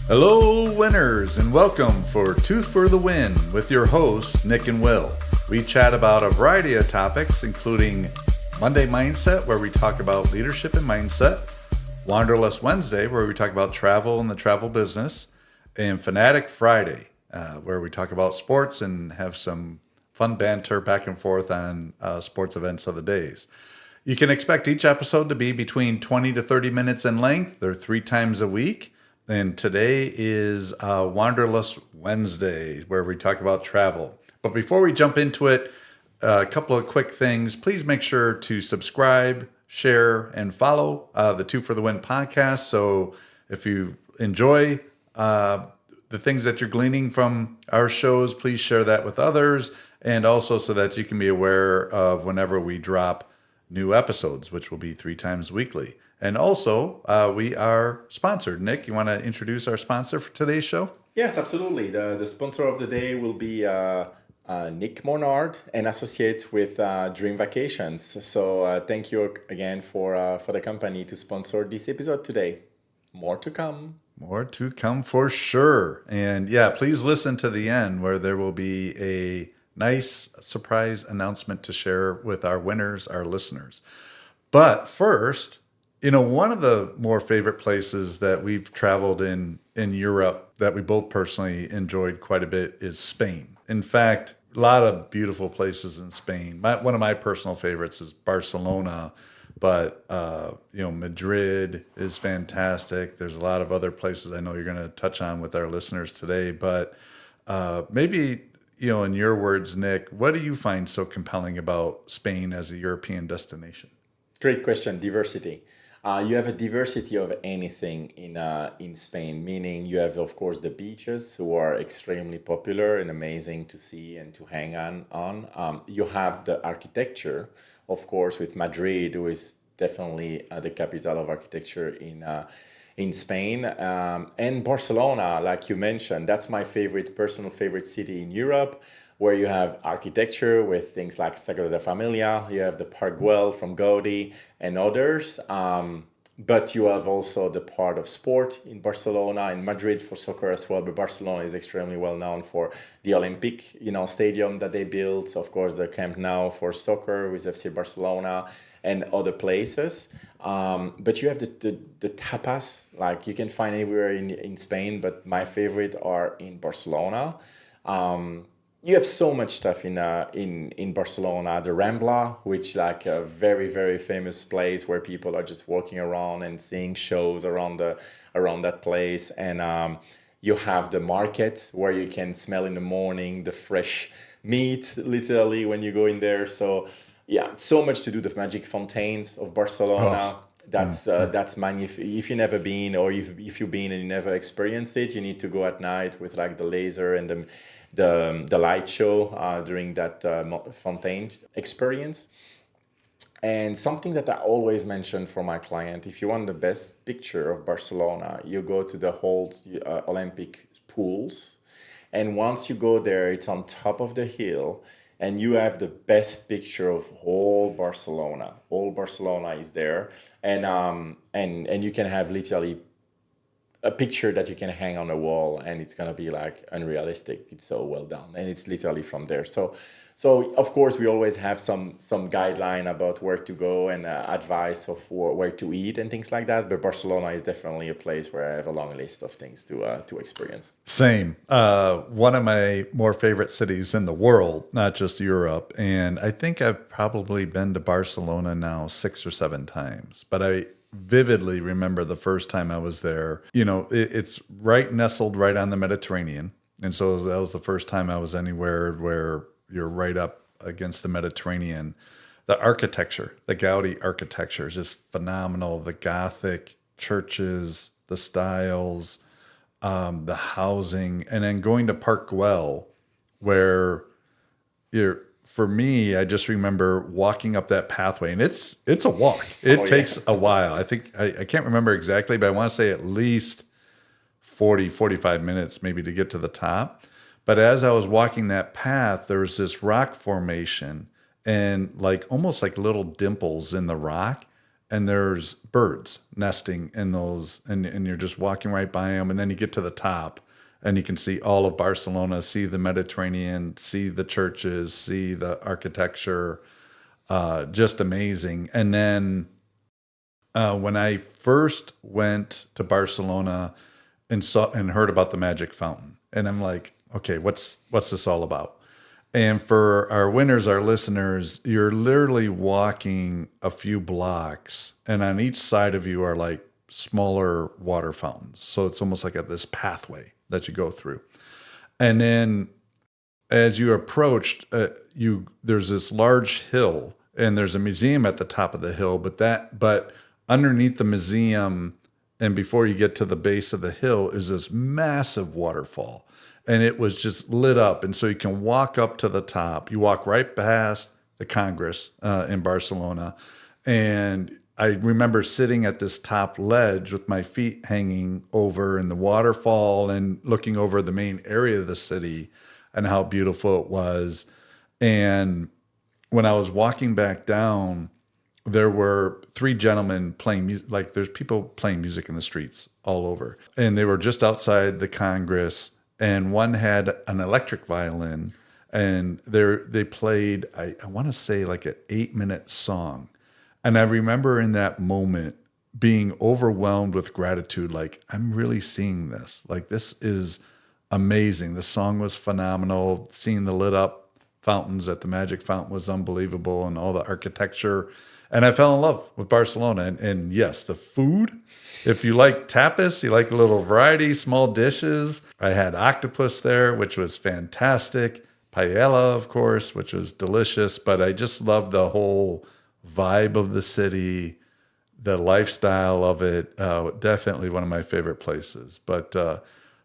Hello, winners, and welcome for Tooth for the Win with your hosts, Nick and Will. We chat about a variety of topics, including Monday Mindset, where we talk about leadership and mindset, Wanderlust Wednesday, where we talk about travel and the travel business, and Fanatic Friday, where we talk about sports and have some fun banter back and forth on sports events of the days. You can expect each episode to be between 20 to 30 minutes in length. They're 3 times a week. And today is Wanderlust Wednesday, where we talk about travel. But before we jump into it, a couple of quick things. Please make sure to subscribe, share, and follow the Two for the Win podcast. So if you enjoy the things that you're gleaning from our shows, please share that with others. And also so that you can be aware of whenever we drop new episodes, which will be 3 times weekly. And also, we are sponsored. Nick, you want to introduce our sponsor for today's show? Yes, absolutely. The sponsor of the day will be Nick Monard and associates with Dream Vacations. So thank you again for the company to sponsor this episode today. More to come. More to come for sure. And yeah, please listen to the end where there will be a nice surprise announcement to share with our winners, our listeners. But first, one of the more favorite places that we've traveled in Europe that we both personally enjoyed quite a bit is Spain. In fact, a lot of beautiful places in Spain. One of my personal favorites is Barcelona, but Madrid is fantastic. There's a lot of other places I know you're going to touch on with our listeners today, but maybe, in your words, Nick, what do you find so compelling about Spain as a European destination? Great question. Diversity. You have a diversity of anything in Spain, meaning you have, of course, the beaches, who are extremely popular and amazing to see and to hang on. You have the architecture, of course, with Madrid, who is definitely the capital of architecture in Spain. And Barcelona, like you mentioned, that's my personal favorite city in Europe, where you have architecture with things like Sagrada Familia, you have the Park Güell from Gaudí and others. But you have also the part of sport in Barcelona and Madrid for soccer as well. But Barcelona is extremely well known for the Olympic, stadium that they built. Of course, the Camp Nou for soccer with FC Barcelona and other places. But you have the tapas, like you can find anywhere in Spain, but my favorite are in Barcelona. You have so much stuff in Barcelona. The Rambla, which like a very, very famous place where people are just walking around and seeing shows around that place. And you have the market where you can smell in the morning the fresh meat, literally, when you go in there. So yeah, so much to do. The magic fountains of Barcelona. That's magnificent. If you've never been, or if you've been and you never experienced it, you need to go at night with like the laser and the light show during that fontaine experience. And something that I always mention for my client, if you want the best picture of Barcelona, you go to the whole Olympic pools. And once you go there, it's on top of the hill. And you have the best picture of whole Barcelona. All Barcelona is there. And you can have literally a picture that you can hang on a wall, and it's going to be like unrealistic. It's so well done. And it's literally from there. So of course, we always have some guideline about where to go and advice of where to eat and things like that. But Barcelona is definitely a place where I have a long list of things to experience. Same. One of my more favorite cities in the world, not just Europe. And I think I've probably been to Barcelona now 6 or 7 times. But I vividly remember the first time I was there. It's nestled right on the Mediterranean. And so that was the first time I was anywhere where you're right up against the Mediterranean. The architecture, the Gaudí architecture is just phenomenal. The Gothic churches, the styles, the housing, and then going to Park Güell, where for me, I just remember walking up that pathway, and it's a walk. It takes a while. I think I can't remember exactly, but I want to say at least 45 minutes maybe to get to the top. But as I was walking that path, there was this rock formation and almost like little dimples in the rock. and there's birds nesting in those, and you're just walking right by them, and then you get to the top and you can see all of Barcelona, see the Mediterranean, see the churches, see the architecture, just amazing. And then when I first went to Barcelona and saw and heard about the Magic Fountain, and I'm like, okay, what's this all about? And for our winners, our listeners, you're literally walking a few blocks, and on each side of you are like smaller water fountains. So it's almost like this pathway that you go through. And then as you approached, there's this large hill, and there's a museum at the top of the hill. But underneath the museum, and before you get to the base of the hill, is this massive waterfall. And it was just lit up. And so you can walk up to the top. You walk right past the Congress in Barcelona. And I remember sitting at this top ledge with my feet hanging over in the waterfall and looking over the main area of the city and how beautiful it was. And when I was walking back down, there were three gentlemen playing music. Like there's people playing music in the streets all over. And they were just outside the Congress. And one had an electric violin, and they played, I want to say like an 8-minute song. And I remember in that moment being overwhelmed with gratitude. Like, I'm really seeing this. Like, this is amazing. The song was phenomenal. Seeing the lit up fountains at the Magic Fountain was unbelievable, and all the architecture. And I fell in love with Barcelona. And yes, the food. If you like tapas, you like a little variety, small dishes. I had octopus there, which was fantastic. Paella, of course, which was delicious. But I just loved the whole vibe of the city, the lifestyle of it. Definitely one of my favorite places. But how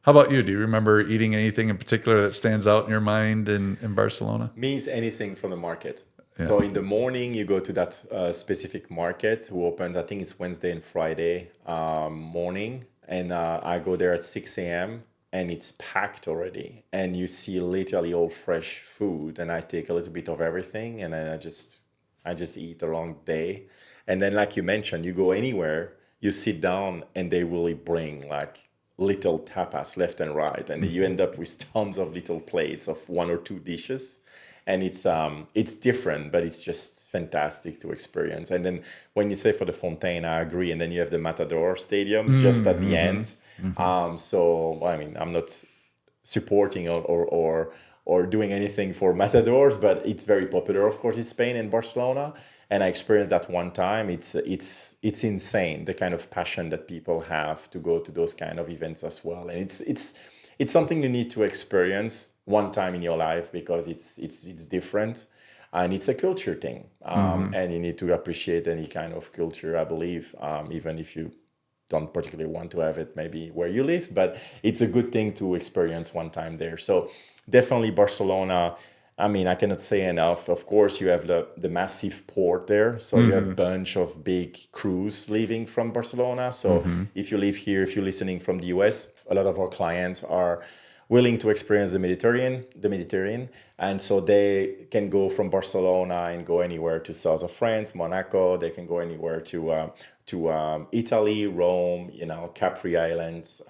about you? Do you remember eating anything in particular that stands out in your mind in Barcelona? Means anything from the market. Yeah. So in the morning, you go to that specific market who opens, I think it's Wednesday and Friday morning. And I go there at 6 a.m. and it's packed already. And you see literally all fresh food. And I take a little bit of everything, and then I just eat a long day. And then, like you mentioned, you go anywhere, you sit down, and they really bring like little tapas left and right. And you end up with tons of little plates of one or two dishes. And it's different, but it's just fantastic to experience. And then when you say for the Fontaine, I agree. And then you have the Matador Stadium just at the end. So I mean, I'm not supporting or doing anything for Matadors, but it's very popular, of course, in Spain and Barcelona. And I experienced that one time. It's insane, the kind of passion that people have to go to those kind of events as well. And it's something you need to experience one time in your life, because it's different, and it's a culture thing. And you need to appreciate any kind of culture, I believe, even if you don't particularly want to have it maybe where you live, but it's a good thing to experience one time there. So definitely Barcelona. I mean, I cannot say enough. Of course, you have the massive port there. So you have a bunch of big crews leaving from Barcelona. So if you live here, if you're listening from the US, a lot of our clients are willing to experience the Mediterranean. And so they can go from Barcelona and go anywhere to south of France, Monaco. They can go anywhere to Italy, Rome, Capri Islands,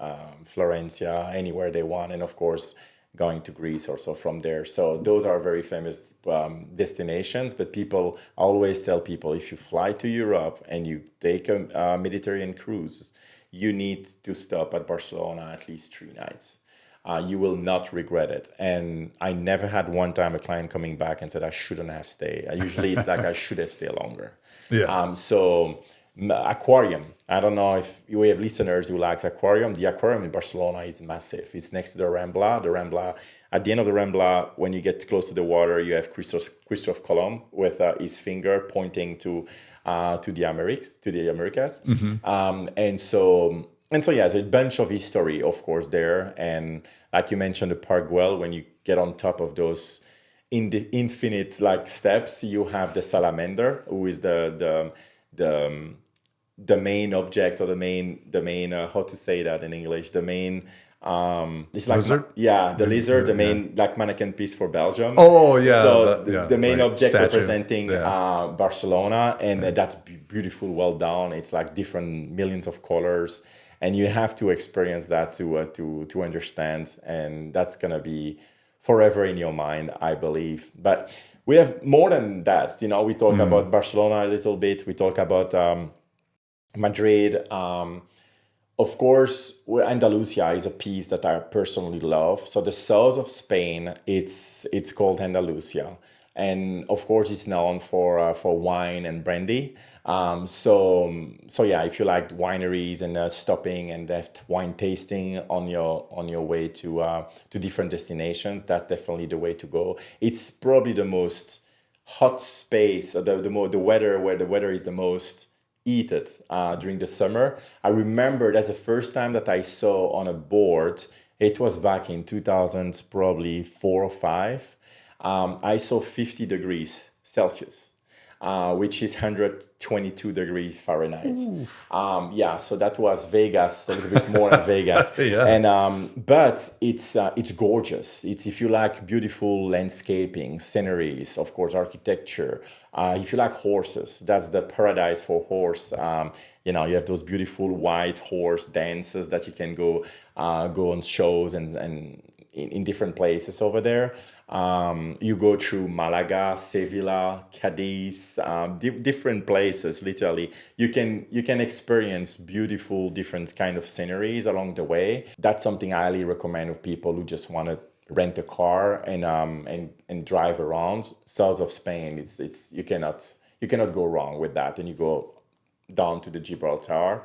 Florencia, anywhere they want. And of course, going to Greece also from there. So those are very famous destinations. But people always tell people, if you fly to Europe and you take a Mediterranean cruise, you need to stop at Barcelona at least 3 nights. You will not regret it. And I never had one time a client coming back and said, I shouldn't have stayed. Usually it's like, I should have stayed longer. Yeah. So aquarium. I don't know if we have listeners who likes aquarium. The aquarium in Barcelona is massive. It's next to the Rambla. The Rambla, at the end of the Rambla, when you get close to the water, you have Christoph Colomb with his finger pointing to the Americas. And so, yeah, there's a bunch of history, of course, there. And like you mentioned, the Park Güell, when you get on top of those in the infinite steps, you have the salamander, who is the main object, or the main how to say that in English, the main It's like Lizard? the lizard, the main like mannequin piece for Belgium. Oh yeah, So the main right. object Statue. representing Barcelona, and that's beautiful, well done. It's like different millions of colors, and you have to experience that to understand, and that's gonna be forever in your mind, I believe. But we have more than that. We talk about Barcelona a little bit. We talk about Madrid. Of course, Andalusia is a piece that I personally love. So the south of Spain, it's called Andalusia, and of course, it's known for wine and brandy. So yeah, if you like wineries and stopping and have wine tasting on your way to different destinations, that's definitely the way to go. It's probably the most hot space, the weather where the weather is the most heated during the summer. I remember that's the first time that I saw on a board. It was back in 2000, probably 4 or 5. I saw 50 degrees Celsius, which is 122 degrees Fahrenheit. So that was Vegas, a little bit more than Vegas. Yeah. And but it's gorgeous. It's if you like beautiful landscaping, sceneries, of course, architecture. If you like horses, that's the paradise for horse. You have those beautiful white horse dances that you can go on shows and in different places over there. You go through Malaga, Sevilla, Cadiz, different places. Literally, you can experience beautiful different kind of sceneries along the way. That's something I highly recommend of people who just want to rent a car and drive around. South of Spain, it's you cannot go wrong with that. And you go down to the Gibraltar,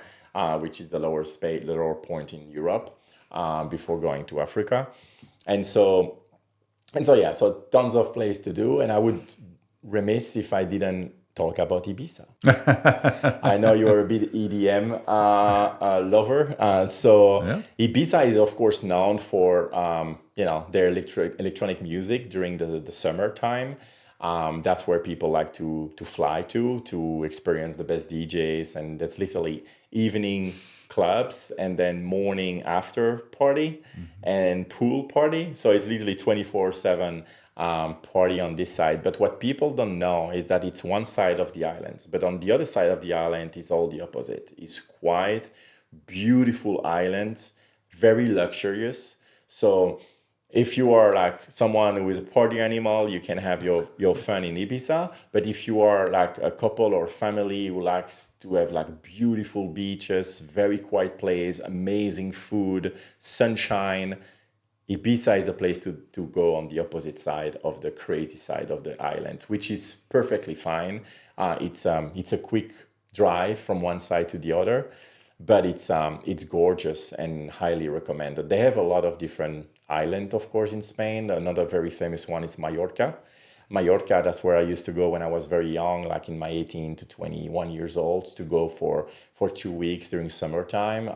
which is the lower point in Europe, before going to Africa. And so tons of place to do. And I would remiss if I didn't talk about Ibiza. I know you're a bit EDM lover. Ibiza is, of course, known for their electronic music during the summertime. That's where people like to fly to experience the best DJs. And that's literally evening clubs and then morning after party and pool party. So it's literally 24/7 party on this side. But what people don't know is that it's one side of the island, but on the other side of the island is all the opposite. It's quite beautiful island, very luxurious. So if you are like someone who is a party animal, you can have your fun in Ibiza. But if you are like a couple or family who likes to have like beautiful beaches, very quiet place, amazing food, sunshine, Ibiza is the place to go on the opposite side of the crazy side of the island, which is perfectly fine. It's a quick drive from one side to the other, but it's gorgeous and highly recommended. They have a lot of different islands, of course, in Spain. Another very famous one is Mallorca. Mallorca, that's where I used to go when I was very young, like in my 18 to 21 years old, to go for 2 weeks during summertime,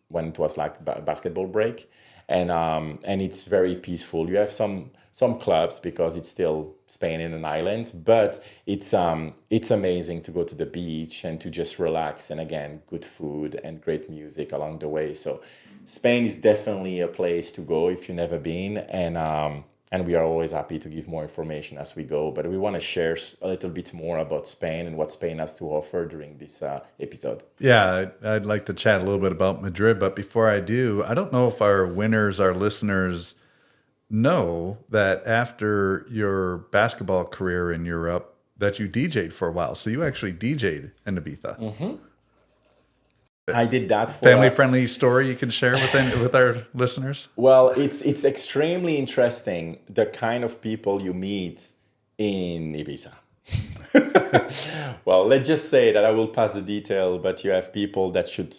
when it was like basketball break. And it's very peaceful. You have some clubs because it's still Spain in an island, but it's amazing to go to the beach and to just relax. And again, good food and great music along the way. So Spain is definitely a place to go if you've never been. And we are always happy to give more information as we go. But we want to share a little bit more about Spain and what Spain has to offer during this episode. Yeah, I'd like to chat a little bit about Madrid. But before I do, I don't know if our listeners know that after your basketball career in Europe, that you DJ'd for a while. So you actually DJ'd in Ibiza. Mm-hmm. I did that for family-friendly story you can share with our listeners. Well, it's extremely interesting the kind of people you meet in Ibiza. Well, let's just say that I will pass the detail, but you have people that should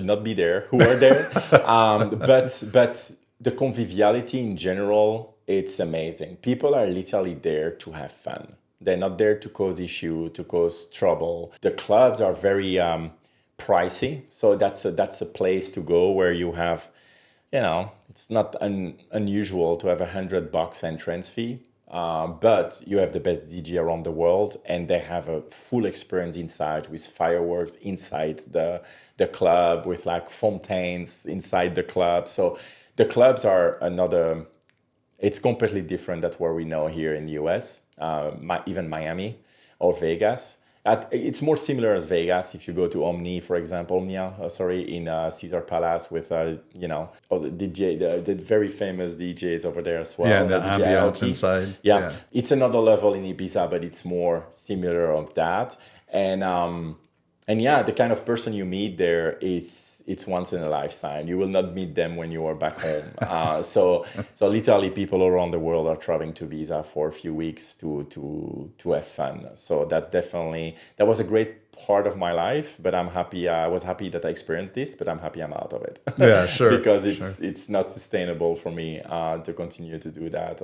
not be there who are there. But the conviviality in general, it's amazing. People are literally there to have fun. They're not there to cause issue, to cause trouble. The clubs are very pricey, so that's a place to go where you have, it's not unusual to have $100 entrance fee. But you have the best DJ around the world, and they have a full experience inside with fireworks inside the club, with like fontaines inside the club. So the clubs are another. It's completely different than what we know here in the US, even Miami or Vegas. It's more similar as Vegas. If you go to Omni, for example, in Caesar Palace with, the DJ, the very famous DJs over there as well. Yeah, and the DJ ambiance Aoki. inside. Yeah, it's another level in Ibiza, but it's more similar of that. And yeah, the kind of person you meet there it's once in a lifetime. You will not meet them when you are back home. So literally people around the world are traveling to Ibiza for a few weeks to have fun. So that was a great part of my life, but I'm happy. I was happy that I experienced this, but I'm happy I'm out of it. Yeah, sure. Because it's not sustainable for me to continue to do that,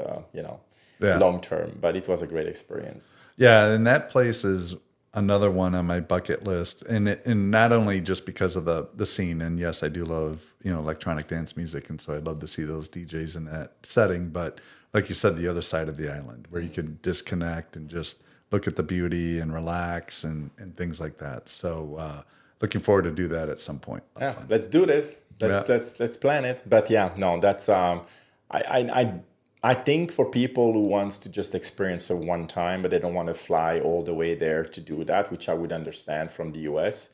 long term. But it was a great experience. Yeah, and that place is another one on my bucket list, and not only just because of the scene, and yes, I do love electronic dance music, and so I'd love to see those DJs in that setting. But like you said, the other side of the island where you can disconnect and just look at the beauty and relax and things like that. So looking forward to do that at some point. Yeah, let's do it. Let's plan it. But yeah, no, that's I think for people who wants to just experience it one time, but they don't want to fly all the way there to do that, which I would understand from the US,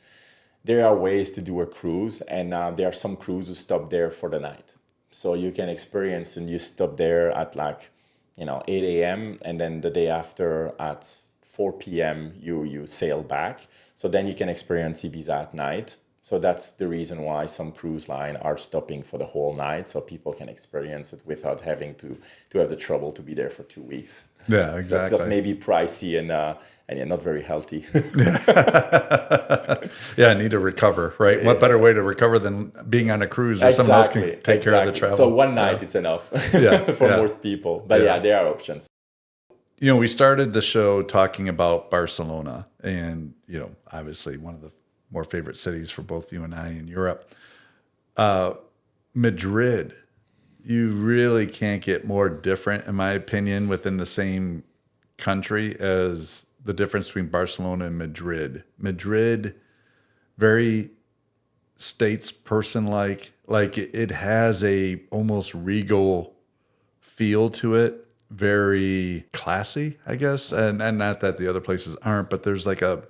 there are ways to do a cruise, and there are some cruises who stop there for the night. So you can experience, and you stop there at 8 a.m. and then the day after at 4 p.m. you sail back. So then you can experience Ibiza at night. So that's the reason why some cruise line are stopping for the whole night, so people can experience it without having to have the trouble to be there for 2 weeks. Yeah, exactly. That may be pricey and not very healthy. Yeah, I need to recover, right? Yeah. What better way to recover than being on a cruise where someone else can take care of the travel? So one night it's enough for most people. But there are options. We started the show talking about Barcelona, and obviously one of the more favorite cities for both you and I in Europe. Madrid, you really can't get more different, in my opinion, within the same country as the difference between Barcelona and Madrid. Madrid, very statesperson-like. Like it has a almost regal feel to it. Very classy, I guess. And not that the other places aren't, but there's like a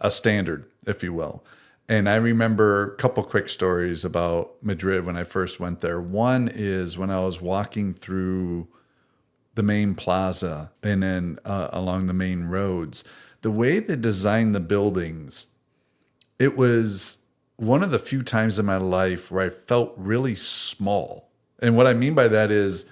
standard, if you will. And I remember a couple quick stories about Madrid when I first went there. One is when I was walking through the main plaza and then along the main roads, the way they designed the buildings, it was one of the few times in my life where I felt really small. And what I mean by that is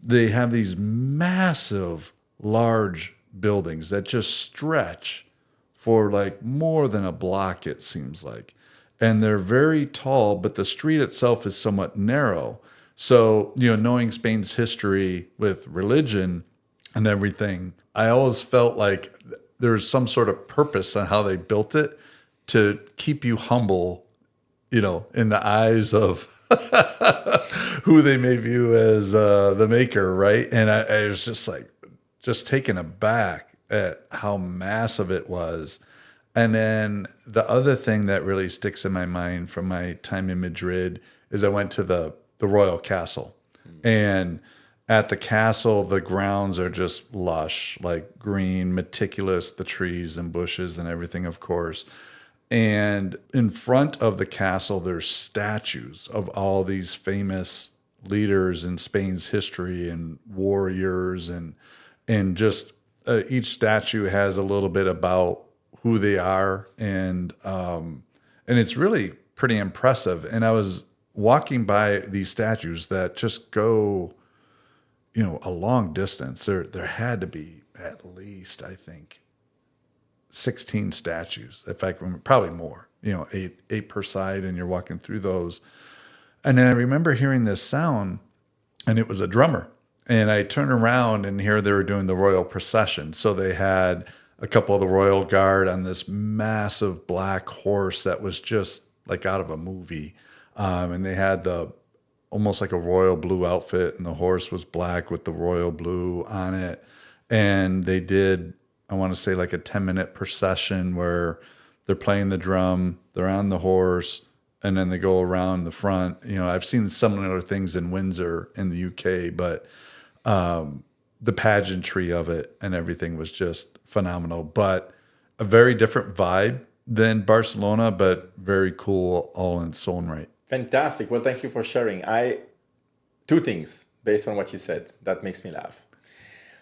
they have these massive, large buildings that just stretch for like more than a block, it seems like. And they're very tall, but the street itself is somewhat narrow. So, knowing Spain's history with religion and everything, I always felt like there's some sort of purpose on how they built it to keep you humble, in the eyes of who they may view as the maker, right? And I was just taken aback at how massive it was. And then the other thing that really sticks in my mind from my time in Madrid is I went to the Royal Castle. And at the castle, the grounds are just lush, like green, meticulous, the trees and bushes and everything, of course. And in front of the castle, there's statues of all these famous leaders in Spain's history and warriors, and just each statue has a little bit about who they are, and it's really pretty impressive. And I was walking by these statues that just go, a long distance. There had to be at least, I think, 16 statues, if I can remember, probably more, eight per side, and you're walking through those. And then I remember hearing this sound, and it was a drummer. And I turned around, and here they were doing the royal procession. So they had a couple of the royal guard on this massive black horse that was just like out of a movie. And they had almost like a royal blue outfit, and the horse was black with the royal blue on it. and they did, I want to say like a 10-minute procession where they're playing the drum, they're on the horse, and then they go around the front. I've seen similar things in Windsor in the UK, but the pageantry of it and everything was just phenomenal. But a very different vibe than Barcelona, but very cool all in its own right. Fantastic. Well, thank you for sharing. Two things based on what you said that makes me laugh.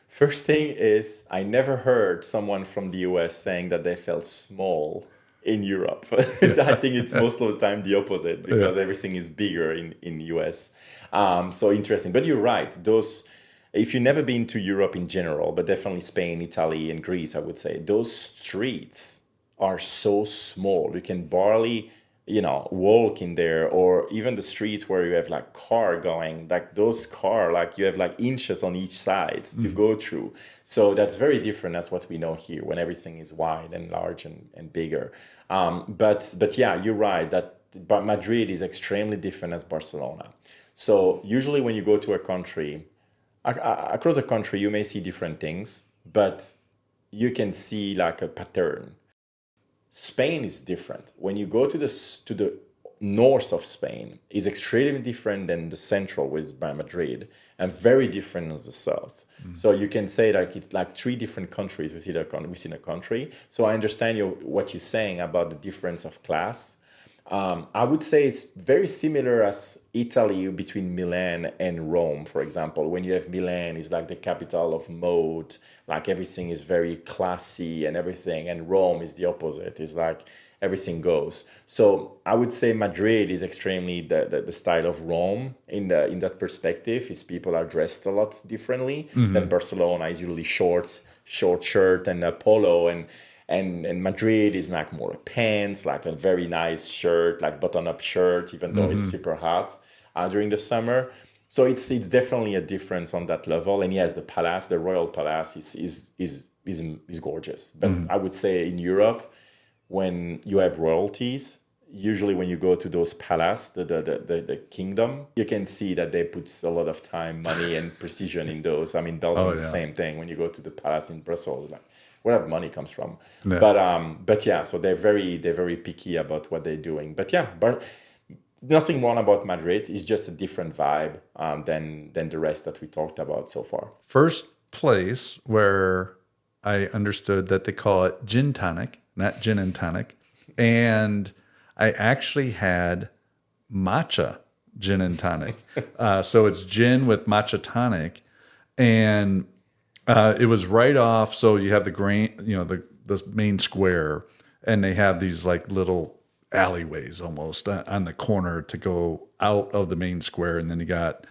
First thing is, I never heard someone from the US saying that they felt small in Europe. I think it's most of the time the opposite because everything is bigger in US. So interesting. But you're right. If you've never been to Europe in general, but definitely Spain, Italy, and Greece, I would say, those streets are so small. You can barely walk in there, or even the streets where you have like car going, like those car, like you have like inches on each side to go through. So that's very different. That's what we know here when everything is wide and large and bigger. But yeah, you're right but Madrid is extremely different as Barcelona. So usually when you go to a country, across the country, you may see different things, but you can see like a pattern. Spain is different. When you go to the north of Spain, it's extremely different than the central, which is by Madrid, and very different in the south. So you can say like it's like three different countries within a country. So I understand what you're saying about the difference of class. I would say it's very similar as Italy between Milan and Rome, for example. When you have Milan, it's like the capital of mode, like everything is very classy and everything, and Rome is the opposite. It's like everything goes. So I would say Madrid is extremely the style of Rome in that perspective. Is people are dressed a lot differently than Barcelona is usually short shirt and a polo and Madrid is like more pants, like a very nice shirt, like button-up shirt, even though it's super hot during the summer. So it's definitely a difference on that level. And yes, the royal palace is gorgeous. But I would say in Europe, when you have royalties, usually when you go to those palace, the kingdom, you can see that they put a lot of time, money, and precision in those. I mean, Belgium is the same thing. When you go to the palace in Brussels, like where that money comes from. Yeah. But yeah, so they're very picky about what they're doing. But yeah, but nothing wrong about Madrid. It's just a different vibe than the rest that we talked about so far. First place where I understood that they call it gin tonic, not gin and tonic. And I actually had matcha gin and tonic. So it's gin with matcha tonic. And it was right off. So you have the grain, the main square, and they have these like little alleyways almost on the corner to go out of the main square. And then you got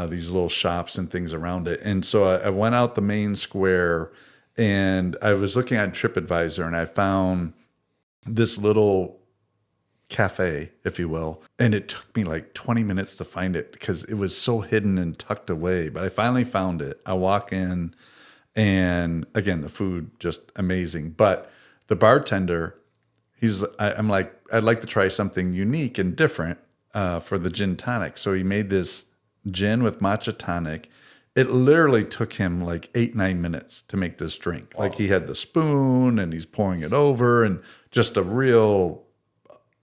these little shops and things around it. And so I went out the main square and I was looking at TripAdvisor and I found this little cafe, if you will. And it took me like 20 minutes to find it because it was so hidden and tucked away. But I finally found it. I walk in and again, the food just amazing. But the bartender, I'm like, I'd like to try something unique and different for the gin tonic. So he made this gin with matcha tonic. It literally took him like 8-9 minutes to make this drink. Wow. Like he had the spoon and he's pouring it over and just a real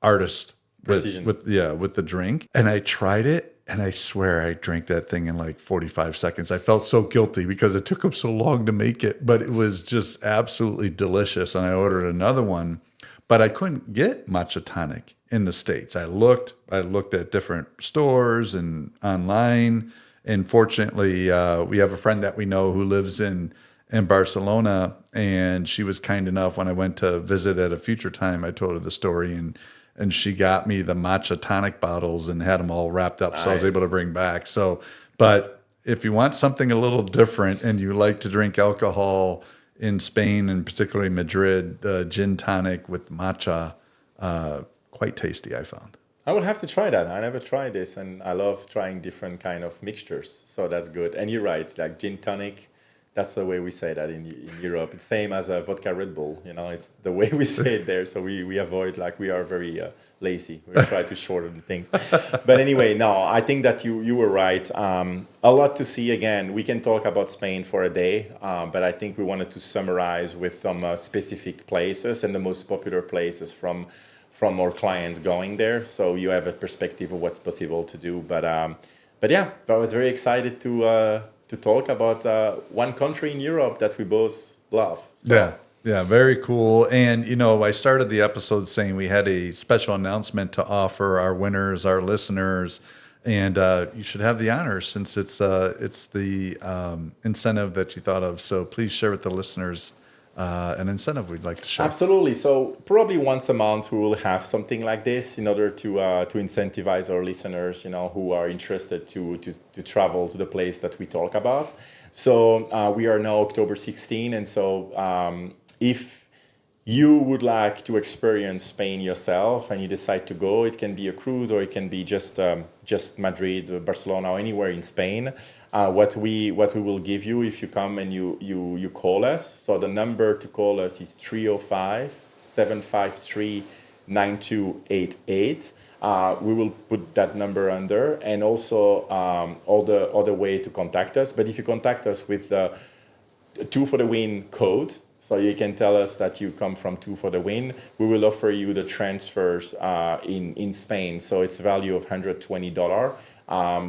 artist with the drink. And I tried it and I swear I drank that thing in like 45 seconds. I felt so guilty because it took him so long to make it, but it was just absolutely delicious. And I ordered another one, but I couldn't get matcha tonic in the States. I looked at different stores and online. And fortunately, we have a friend that we know who lives in Barcelona, and she was kind enough when I went to visit at a future time. I told her the story, and she got me the matcha tonic bottles and had them all wrapped up, nice. So I was able to bring back. So, but if you want something a little different and you like to drink alcohol in Spain and particularly Madrid, gin tonic with matcha, quite tasty, I found. I will have to try that. I never tried this, and I love trying different kind of mixtures. So that's good. And you're right, like gin tonic That's the way we say that in Europe. It's same as a vodka Red Bull. It's the way we say it there. So we avoid, like, we are very lazy. We try to shorten things. But anyway, no, I think that you were right. A lot to see. Again, we can talk about Spain for a day, but I think we wanted to summarize with some specific places and the most popular places from our clients going there. So you have a perspective of what's possible to do. But yeah, I was very excited to talk about one country in Europe that we both love. So. Yeah, very cool. And, I started the episode saying we had a special announcement to offer our winners, our listeners, and you should have the honor since it's the incentive that you thought of. So please share with the listeners an incentive we'd like to share. Absolutely. So probably once a month we will have something like this in order to incentivize our listeners, who are interested to travel to the place that we talk about. So we are now October 16, and so if you would like to experience Spain yourself and you decide to go, it can be a cruise or it can be just Madrid, Barcelona, or anywhere in Spain. What we will give you if you come and you call us. So the number to call us is 305-753-9288. We will put that number under, and also all the other way to contact us. But if you contact us with the 2ForTheWin code, so you can tell us that you come from 2ForTheWin, we will offer you the transfers in Spain. So it's a value of $120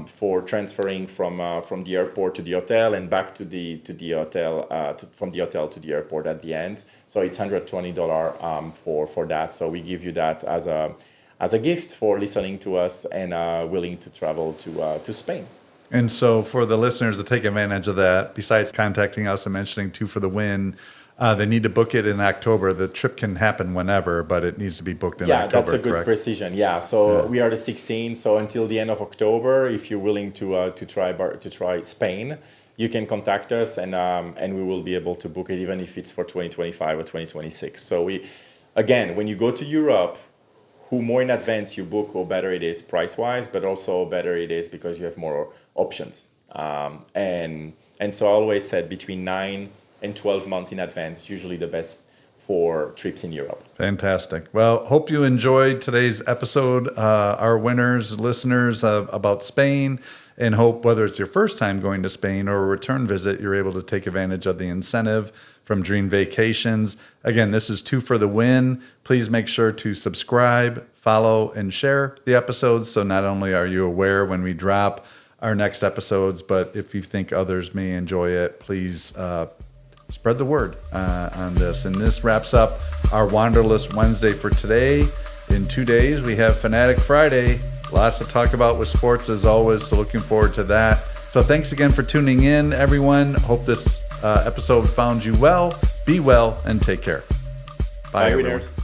for transferring from the airport to the hotel and back to the hotel, from the hotel to the airport at the end. So it's $120 for that. So we give you that as a gift for listening to us and willing to travel to Spain. And so for the listeners to take advantage of that, besides contacting us and mentioning 2ForTheWin, they need to book it in October. The trip can happen whenever, but it needs to be booked in October. Yeah, that's a good correct? precision. Yeah, so we are the 16th. So until the end of October, if you're willing to try Spain, you can contact us, and we will be able to book it, even if it's for 2025 or 2026. So when you go to Europe, who more in advance you book, or better it is price-wise, but also better it is because you have more options. And so I always said between 9 and 12 months in advance, usually the best for trips in Europe. Fantastic. Well, hope you enjoyed today's episode, our winners, listeners about Spain, and hope whether it's your first time going to Spain or a return visit, you're able to take advantage of the incentive from Dream Vacations. Again, this is 2ForTheWin. Please make sure to subscribe, follow, and share the episodes. So not only are you aware when we drop our next episodes, but if you think others may enjoy it, please spread the word on this. And this wraps up our Wanderlust Wednesday for today. In 2 days, we have Fanatic Friday. Lots to talk about with sports as always, so looking forward to that. So thanks again for tuning in, everyone. Hope this episode found you well. Be well and take care. Bye everyone. Winners.